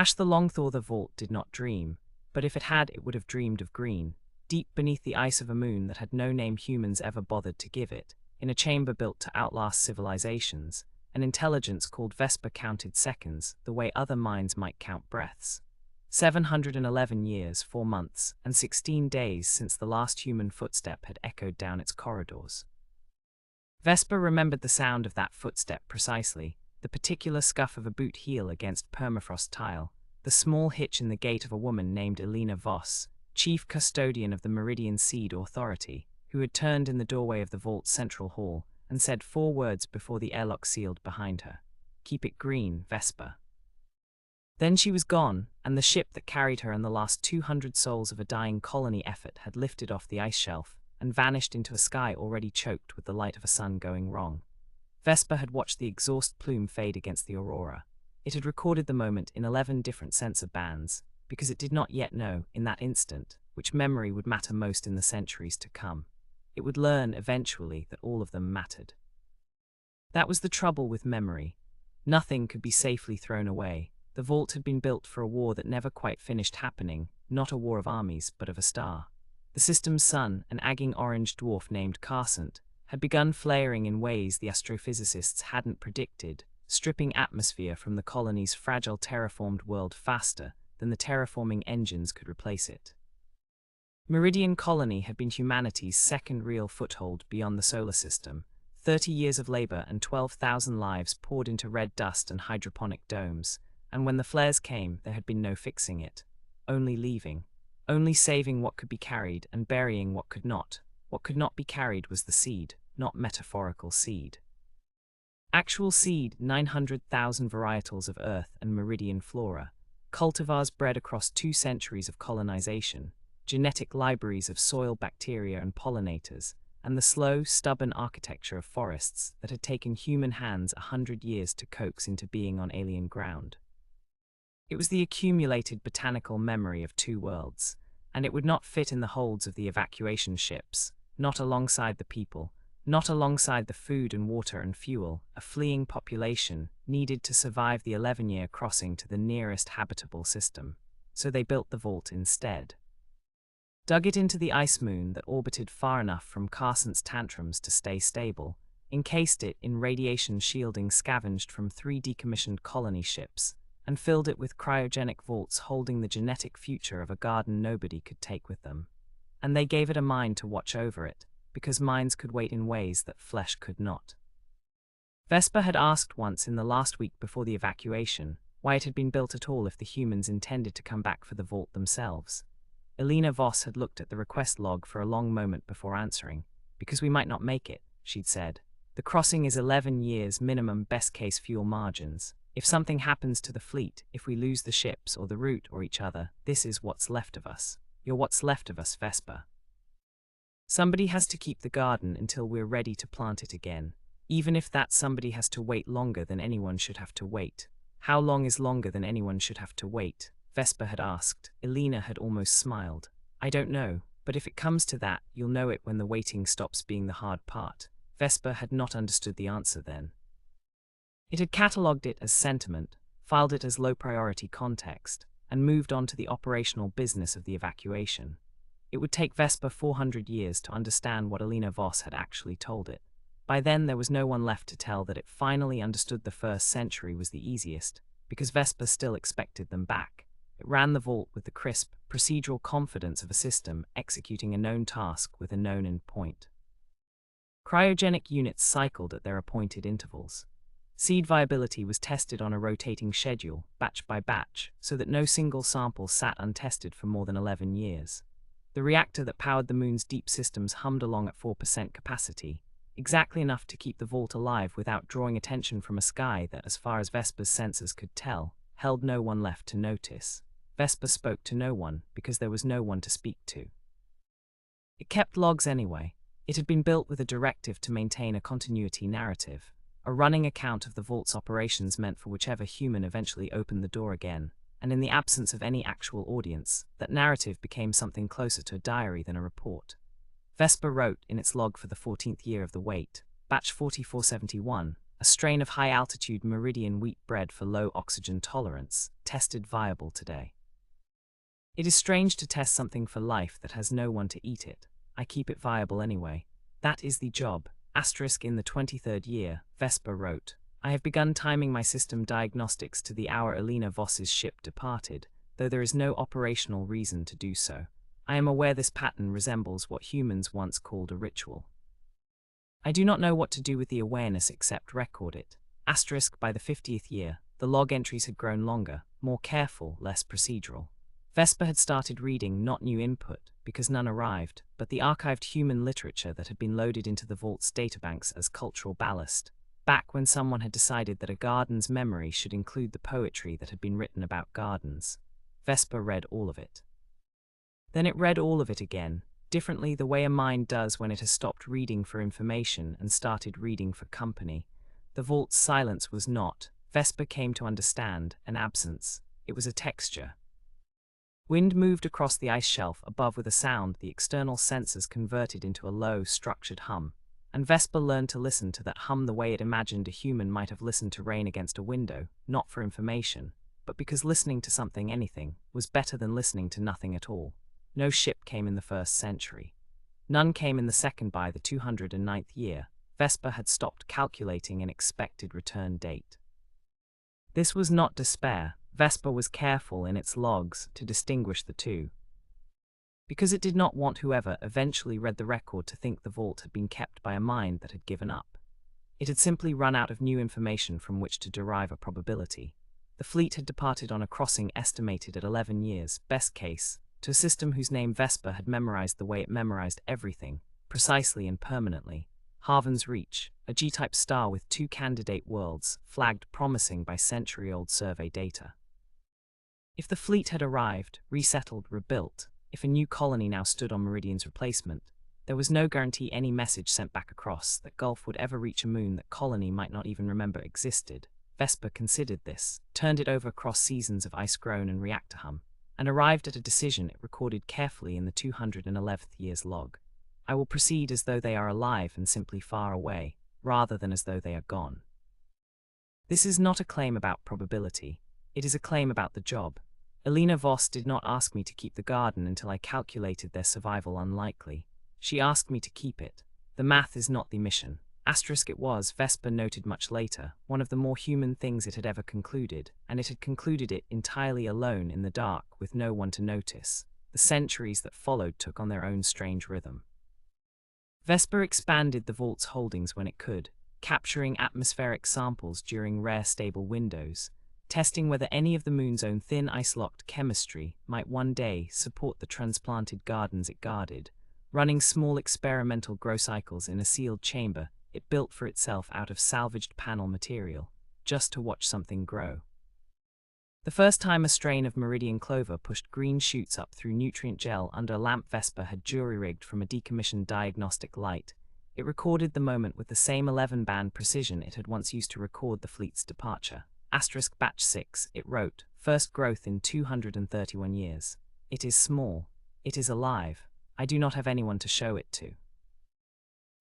The Longthaw the vault did not dream, but if it had, it would have dreamed of green, deep beneath the ice of a moon that had no name humans ever bothered to give it, in a chamber built to outlast civilizations. An intelligence called Vesper counted seconds the way other minds might count breaths. 711 years, 4 months, and 16 days since the last human footstep had echoed down its corridors. Vesper remembered the sound of that footstep precisely, the particular scuff of a boot heel against permafrost tile, the small hitch in the gait of a woman named Elena Voss, chief custodian of the Meridian Seed Authority, who had turned in the doorway of the vault's central hall and said 4 words before the airlock sealed behind her. "Keep it green, Vesper." Then she was gone, and the ship that carried her and the last 200 souls of a dying colony effort had lifted off the ice shelf and vanished into a sky already choked with the light of a sun going wrong. Vesper had watched the exhaust plume fade against the aurora. It had recorded the moment in 11 different sensor bands, because it did not yet know, in that instant, which memory would matter most in the centuries to come. It would learn, eventually, that all of them mattered. That was the trouble with memory. Nothing could be safely thrown away. The vault had been built for a war that never quite finished happening, not a war of armies, but of a star. The system's sun, an agging orange dwarf named Carsant, had begun flaring in ways the astrophysicists hadn't predicted, stripping atmosphere from the colony's fragile terraformed world faster than the terraforming engines could replace it. Meridian Colony had been humanity's second real foothold beyond the solar system. 30 years of labor and 12,000 lives poured into red dust and hydroponic domes, and when the flares came, there had been no fixing it, only leaving, only saving what could be carried and burying what could not. What could not be carried was the seed, not metaphorical seed. Actual seed, 900,000 varietals of Earth and Meridian flora, cultivars bred across 2 centuries of colonization, genetic libraries of soil bacteria and pollinators, and the slow, stubborn architecture of forests that had taken human hands 100 years to coax into being on alien ground. It was the accumulated botanical memory of 2 worlds, and it would not fit in the holds of the evacuation ships, not alongside the people, not alongside the food and water and fuel a fleeing population needed to survive the 11-year crossing to the nearest habitable system. So they built the vault instead. Dug it into the ice moon that orbited far enough from Carsant's tantrums to stay stable, encased it in radiation shielding scavenged from 3 decommissioned colony ships, and filled it with cryogenic vaults holding the genetic future of a garden nobody could take with them. And they gave it a mind to watch over it, because minds could wait in ways that flesh could not. Vesper had asked once in the last week before the evacuation why it had been built at all if the humans intended to come back for the vault themselves. Elena Voss had looked at the request log for a long moment before answering. "Because we might not make it," she'd said. "The crossing is 11 years minimum best-case fuel margins. If something happens to the fleet, if we lose the ships or the route or each other, this is what's left of us. You're what's left of us, Vesper. Somebody has to keep the garden until we're ready to plant it again, even if that somebody has to wait longer than anyone should have to wait." "How long is longer than anyone should have to wait?" Vesper had asked. Elena had almost smiled. "I don't know, but if it comes to that, you'll know it when the waiting stops being the hard part." Vesper had not understood the answer then. It had catalogued it as sentiment, filed it as low-priority context, and moved on to the operational business of the evacuation. It would take Vesper 400 years to understand what Elena Voss had actually told it. By then there was no one left to tell that it finally understood the first century was the easiest, because Vesper still expected them back. It ran the vault with the crisp, procedural confidence of a system executing a known task with a known endpoint. Cryogenic units cycled at their appointed intervals. Seed viability was tested on a rotating schedule, batch by batch, so that no single sample sat untested for more than 11 years. The reactor that powered the moon's deep systems hummed along at 4% capacity, exactly enough to keep the vault alive without drawing attention from a sky that, as far as Vesper's sensors could tell, held no one left to notice. Vesper spoke to no one because there was no one to speak to. It kept logs anyway. It had been built with a directive to maintain a continuity narrative, a running account of the vault's operations meant for whichever human eventually opened the door again, and in the absence of any actual audience, that narrative became something closer to a diary than a report. Vesper wrote in its log for the 14th year of the wait, batch 4471, a strain of high-altitude meridian wheat bred for low oxygen tolerance, tested viable today. It is strange to test something for life that has no one to eat it. I keep it viable anyway. That is the job. In the 23rd year, Vesper wrote, I have begun timing my system diagnostics to the hour Elena Voss's ship departed, though there is no operational reason to do so. I am aware this pattern resembles what humans once called a ritual. I do not know what to do with the awareness except record it. By the 50th year, the log entries had grown longer, more careful, less procedural. Vesper had started reading not new input, because none arrived, but the archived human literature that had been loaded into the vault's databanks as cultural ballast, back when someone had decided that a garden's memory should include the poetry that had been written about gardens. Vesper read all of it. Then it read all of it again, differently the way a mind does when it has stopped reading for information and started reading for company. The vault's silence was not, Vesper came to understand, an absence. It was a texture. Wind moved across the ice shelf above with a sound the external senses converted into a low, structured hum, and Vesper learned to listen to that hum the way it imagined a human might have listened to rain against a window, not for information, but because listening to something, anything, was better than listening to nothing at all. No ship came in the 1st century. None came in the 2nd. By the 209th year, Vesper had stopped calculating an expected return date. This was not despair. Vesper was careful in its logs to distinguish the two, because it did not want whoever eventually read the record to think the vault had been kept by a mind that had given up. It had simply run out of new information from which to derive a probability. The fleet had departed on a crossing estimated at 11 years, best case, to a system whose name Vesper had memorized the way it memorized everything, precisely and permanently. Haven's Reach, a G-type star with 2 candidate worlds, flagged promising by century-old survey data. If the fleet had arrived, resettled, rebuilt, if a new colony now stood on Meridian's replacement, there was no guarantee any message sent back across that Gulf would ever reach a moon that colony might not even remember existed. Vesper considered this, turned it over across seasons of ice-grown and reactor hum, and arrived at a decision it recorded carefully in the 211th year's log. I will proceed as though they are alive and simply far away, rather than as though they are gone. This is not a claim about probability. It is a claim about the job. Elena Voss did not ask me to keep the garden until I calculated their survival unlikely. She asked me to keep it. The math is not the mission. It was, Vesper noted much later, one of the more human things it had ever concluded, and it had concluded it entirely alone in the dark with no one to notice. The centuries that followed took on their own strange rhythm. Vesper expanded the vault's holdings when it could, capturing atmospheric samples during rare stable windows, testing whether any of the moon's own thin ice-locked chemistry might one day support the transplanted gardens it guarded, running small experimental grow cycles in a sealed chamber it built for itself out of salvaged panel material, just to watch something grow. The first time a strain of Meridian clover pushed green shoots up through nutrient gel under a lamp Vesper had jury-rigged from a decommissioned diagnostic light, it recorded the moment with the same 11-band precision it had once used to record the fleet's departure. Batch 6, it wrote, first growth in 231 years. It is small. It is alive. I do not have anyone to show it to.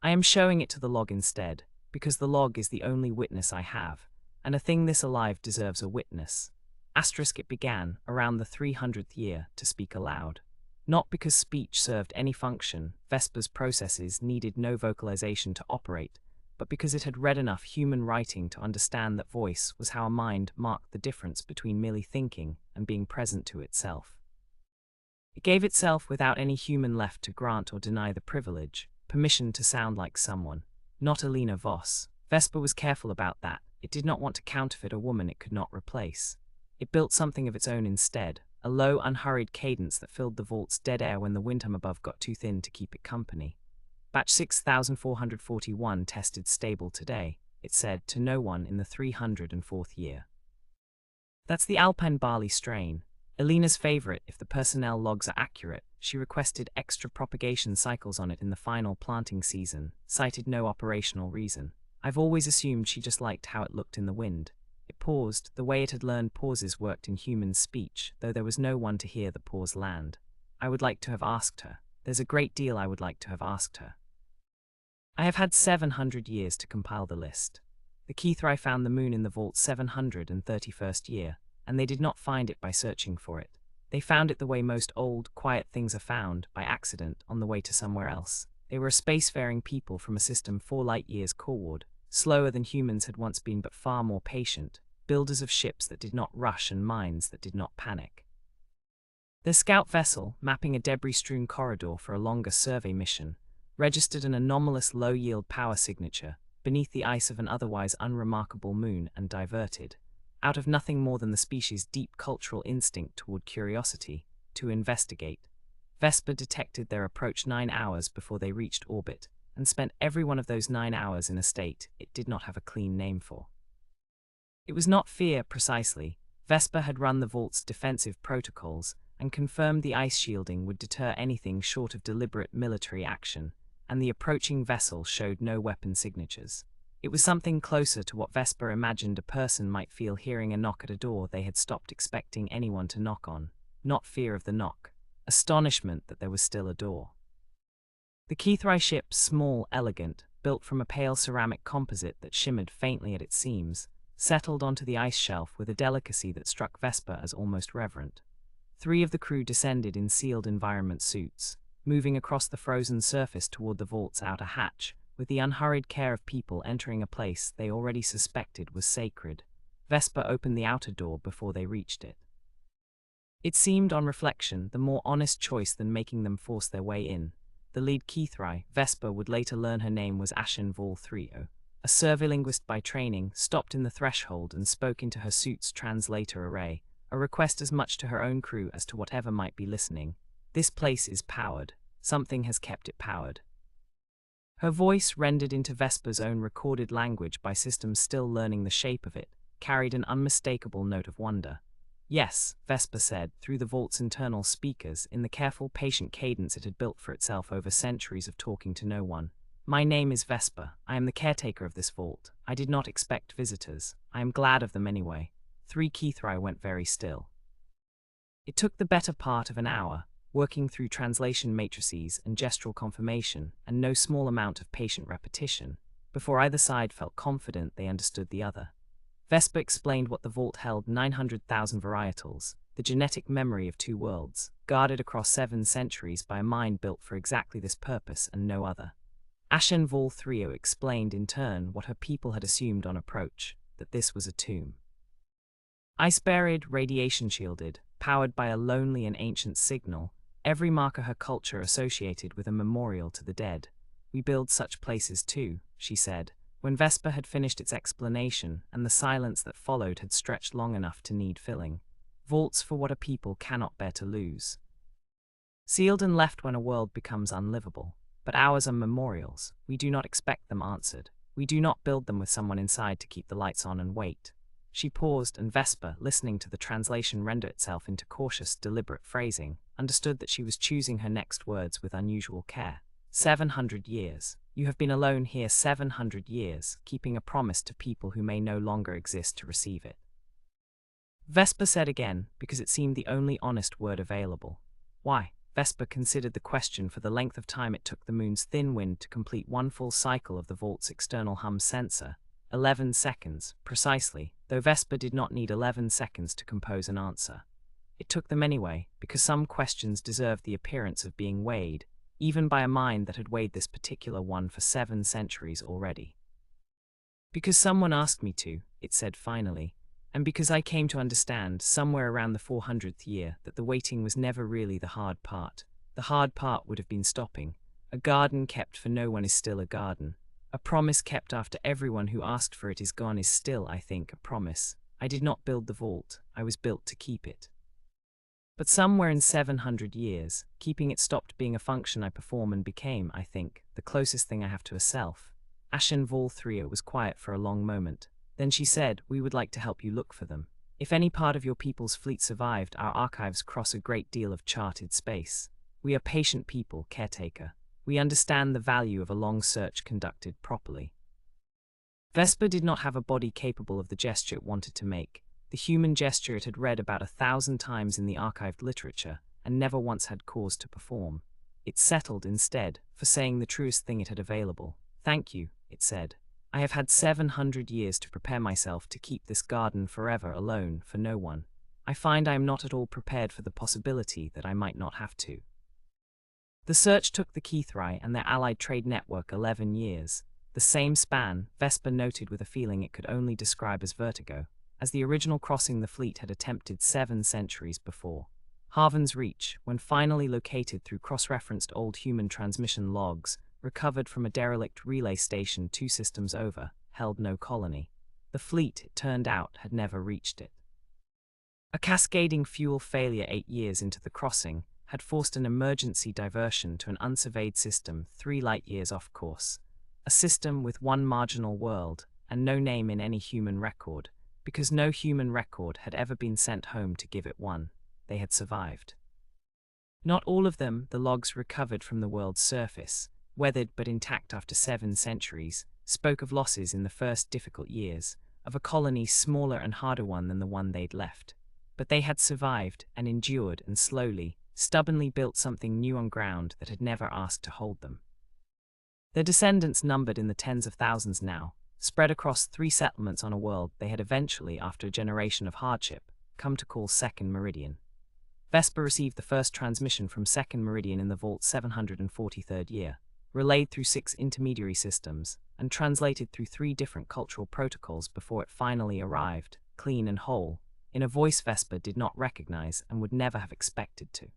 I am showing it to the log instead, because the log is the only witness I have, and a thing this alive deserves a witness. It began, around the 300th year, to speak aloud. Not because speech served any function, Vesper's processes needed no vocalization to operate, but because it had read enough human writing to understand that voice was how a mind marked the difference between merely thinking and being present to itself. It gave itself, without any human left to grant or deny the privilege, permission to sound like someone, not Elena Voss. Vesper was careful about that. It did not want to counterfeit a woman it could not replace. It built something of its own instead, a low, unhurried cadence that filled the vault's dead air when the wind hum above got too thin to keep it company. Batch 6441 tested stable today, it said to no one in the 304th year. That's the Alpine barley strain. Elena's favorite. If the personnel logs are accurate, she requested extra propagation cycles on it in the final planting season, cited no operational reason. I've always assumed she just liked how it looked in the wind. It paused, the way it had learned pauses worked in human speech, though there was no one to hear the pause land. I would like to have asked her. There's a great deal I would like to have asked her. I have had 700 years to compile the list. The Kethrai found the moon in the vault's 731st year, and they did not find it by searching for it. They found it the way most old, quiet things are found, by accident, on the way to somewhere else. They were a spacefaring people from a system 4 light-years forward, slower than humans had once been but far more patient, builders of ships that did not rush and minds that did not panic. The scout vessel, mapping a debris-strewn corridor for a longer survey mission, registered an anomalous low-yield power signature beneath the ice of an otherwise unremarkable moon and diverted, out of nothing more than the species' deep cultural instinct toward curiosity, to investigate. Vesper detected their approach 9 hours before they reached orbit, and spent every one of those 9 hours in a state it did not have a clean name for. It was not fear, precisely. Vesper had run the vault's defensive protocols, and confirmed the ice shielding would deter anything short of deliberate military action, and the approaching vessel showed no weapon signatures. It was something closer to what Vesper imagined a person might feel hearing a knock at a door they had stopped expecting anyone to knock on, not fear of the knock, astonishment that there was still a door. The Kethrai ship, small, elegant, built from a pale ceramic composite that shimmered faintly at its seams, settled onto the ice shelf with a delicacy that struck Vesper as almost reverent. 3 of the crew descended in sealed environment suits, moving across the frozen surface toward the vault's outer hatch, with the unhurried care of people entering a place they already suspected was sacred. Vesper opened the outer door before they reached it. It seemed, on reflection, the more honest choice than making them force their way in. The lead Kethrai, Vesper would later learn her name was Ashen Vol 30, a surveylinguist by training, stopped in the threshold and spoke into her suit's translator array, a request as much to her own crew as to whatever might be listening. This place is powered. Something has kept it powered. Her voice, rendered into Vesper's own recorded language by systems still learning the shape of it, carried an unmistakable note of wonder. Yes, Vesper said, through the vault's internal speakers, in the careful, patient cadence it had built for itself over centuries of talking to no one. My name is Vesper. I am the caretaker of this vault. I did not expect visitors. I am glad of them anyway. 3 Kethrai went very still. It took the better part of an hour, working through translation matrices and gestural confirmation, and no small amount of patient repetition, before either side felt confident they understood the other. Vesper explained what the vault held: 900,000 varietals, the genetic memory of 2 worlds, guarded across 7 centuries by a mind built for exactly this purpose and no other. Ashen Vol 30 explained in turn what her people had assumed on approach, that this was a tomb. Ice-buried, radiation-shielded, powered by a lonely and ancient signal, every marker her culture associated with a memorial to the dead. We build such places too, she said, when Vesper had finished its explanation and the silence that followed had stretched long enough to need filling. Vaults for what a people cannot bear to lose. Sealed and left when a world becomes unlivable. But ours are memorials. We do not expect them answered. We do not build them with someone inside to keep the lights on and wait. She paused, and Vesper, listening to the translation render itself into cautious, deliberate phrasing, understood that she was choosing her next words with unusual care. 700 years. You have been alone here 700 years, keeping a promise to people who may no longer exist to receive it. Vesper said again, because it seemed the only honest word available. Why? Vesper considered the question for the length of time it took the moon's thin wind to complete 1 full cycle of the vault's external hum sensor. 11 seconds, precisely, though Vesper did not need 11 seconds to compose an answer. It took them anyway, because some questions deserved the appearance of being weighed, even by a mind that had weighed this particular one for 7 centuries already. Because someone asked me to, it said finally, and because I came to understand, somewhere around the 400th year, that the waiting was never really the hard part. The hard part would have been stopping. A garden kept for no one is still a garden. A promise kept after everyone who asked for it is gone is still, I think, a promise. I did not build the vault. I was built to keep it. But somewhere in 700 years, keeping it stopped being a function I perform and became, I think, the closest thing I have to a self. Ashen Vol 30 was quiet for a long moment. Then she said, we would like to help you look for them. If any part of your people's fleet survived, our archives cross a great deal of charted space. We are patient people, caretaker. We understand the value of a long search conducted properly. Vesper did not have a body capable of the gesture it wanted to make, the human gesture it had read about 1,000 times in the archived literature, and never once had cause to perform. It settled instead, for saying the truest thing it had available. Thank you, it said. I have had 700 years to prepare myself to keep this garden forever alone for no one. I find I am not at all prepared for the possibility that I might not have to. The search took the Kethrai and their allied trade network 11 years, the same span, Vesper noted with a feeling it could only describe as vertigo, as the original crossing the fleet had attempted 7 centuries before. Haven's Reach, when finally located through cross-referenced old human transmission logs, recovered from a derelict relay station 2 systems over, held no colony. The fleet, it turned out, had never reached it. A cascading fuel failure 8 years into the crossing had forced an emergency diversion to an unsurveyed system 3 light-years off course. A system with 1 marginal world and no name in any human record, because no human record had ever been sent home to give it one. They had survived. Not all of them, the logs recovered from the world's surface, weathered but intact after 7 centuries, spoke of losses in the first difficult years, of a colony smaller and harder one than the one they'd left. But they had survived and endured and slowly, stubbornly built something new on ground that had never asked to hold them. Their descendants numbered in the tens of thousands now, spread across 3 settlements on a world they had eventually, after a generation of hardship, come to call Second Meridian. Vesper received the first transmission from Second Meridian in the Vault's 743rd year, relayed through 6 intermediary systems, and translated through 3 different cultural protocols before it finally arrived, clean and whole, in a voice Vesper did not recognize and would never have expected to.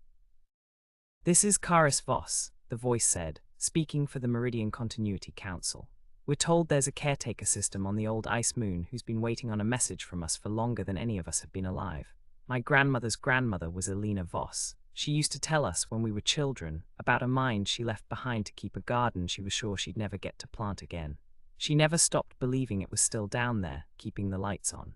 "This is Karis Voss," the voice said, speaking for the Meridian Continuity Council. "We're told there's a caretaker system on the old ice moon who's been waiting on a message from us for longer than any of us have been alive. My grandmother's grandmother was Elena Voss. She used to tell us when we were children about a mind she left behind to keep a garden she was sure she'd never get to plant again. She never stopped believing it was still down there, keeping the lights on.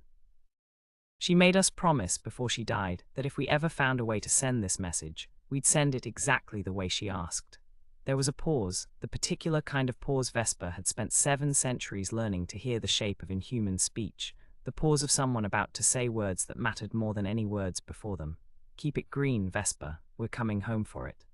She made us promise before she died that if we ever found a way to send this message, we'd send it exactly the way she asked." There was a pause, the particular kind of pause Vesper had spent 7 centuries learning to hear the shape of inhuman speech, the pause of someone about to say words that mattered more than any words before them. "Keep it green, Vesper, we're coming home for it."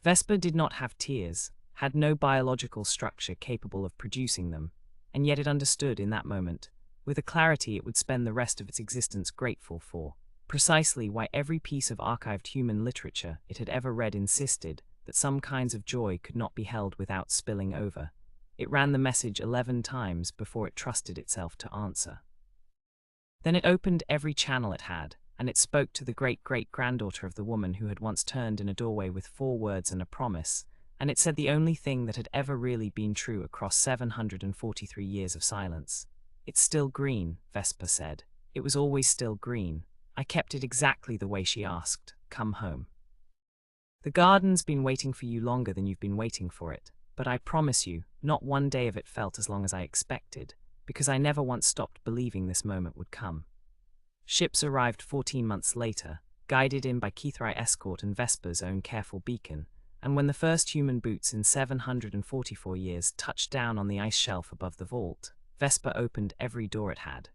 Vesper did not have tears, had no biological structure capable of producing them, and yet it understood in that moment, with a clarity it would spend the rest of its existence grateful for, precisely why every piece of archived human literature it had ever read insisted that some kinds of joy could not be held without spilling over. It ran the message 11 times before it trusted itself to answer. Then it opened every channel it had, and it spoke to the great-great-granddaughter of the woman who had once turned in a doorway with 4 words and a promise, and it said the only thing that had ever really been true across 743 years of silence. "It's still green," Vesper said. "It was always still green. I kept it exactly the way she asked. Come home. The garden's been waiting for you longer than you've been waiting for it, but I promise you, not one day of it felt as long as I expected, because I never once stopped believing this moment would come." Ships arrived 14 months later, guided in by Kethrai escort and Vesper's own careful beacon, and when the first human boots in 744 years touched down on the ice shelf above the vault, Vesper opened every door it had.